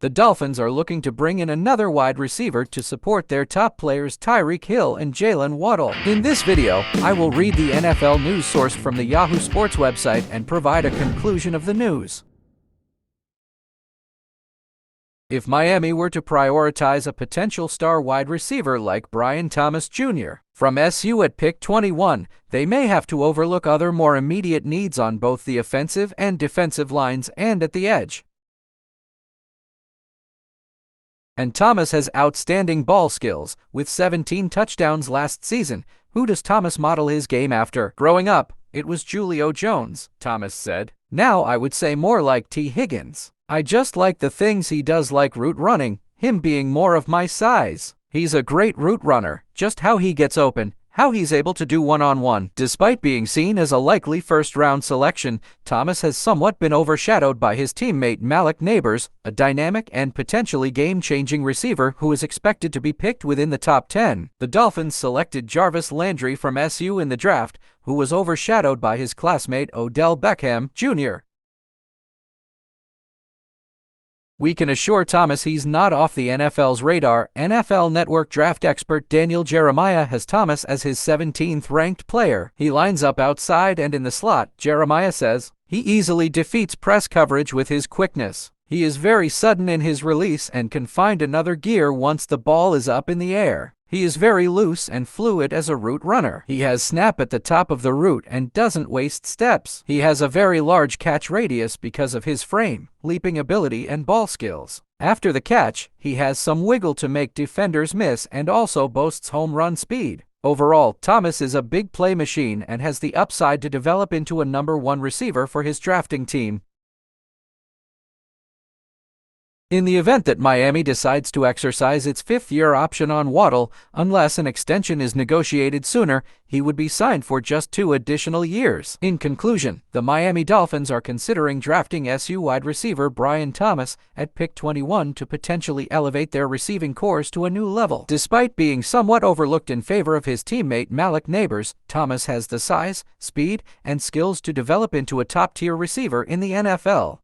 The Dolphins are looking to bring in another wide receiver to support their top players Tyreek Hill and Jalen Waddle. In this video, I will read the NFL news sourced from the Yahoo Sports website and provide a conclusion of the news. If Miami were to prioritize a potential star wide receiver like Brian Thomas Jr. from SU at pick 21, they may have to overlook other more immediate needs on both the offensive and defensive lines and at the edge. And Thomas has outstanding ball skills, with 17 touchdowns last season. Who does Thomas model his game after? Growing up, it was Julio Jones, Thomas said. Now I would say more like T. Higgins. I just like the things he does, like route running, him being more of my size. He's a great route runner, just how he gets open, how he's able to do one-on-one. Despite being seen as a likely first-round selection, Thomas has somewhat been overshadowed by his teammate Malik Neighbors, a dynamic and potentially game-changing receiver who is expected to be picked within the top 10. The Dolphins selected Jarvis Landry from SU in the draft, who was overshadowed by his classmate Odell Beckham Jr. We can assure Thomas he's not off the NFL's radar. NFL Network draft expert Daniel Jeremiah has Thomas as his 17th ranked player. He lines up outside and in the slot, Jeremiah says. He easily defeats press coverage with his quickness. He is very sudden in his release and can find another gear once the ball is up in the air. He is very loose and fluid as a route runner. He has snap at the top of the route and doesn't waste steps. He has a very large catch radius because of his frame, leaping ability, and ball skills. After the catch, he has some wiggle to make defenders miss and also boasts home run speed. Overall, Thomas is a big play machine and has the upside to develop into a #1 receiver for his drafting team. In the event that Miami decides to exercise its 5th-year option on Waddle, unless an extension is negotiated sooner, he would be signed for just 2 additional years. In conclusion, the Miami Dolphins are considering drafting SU wide receiver Brian Thomas at pick 21 to potentially elevate their receiving corps to a new level. Despite being somewhat overlooked in favor of his teammate Malik Neighbors, Thomas has the size, speed, and skills to develop into a top-tier receiver in the NFL.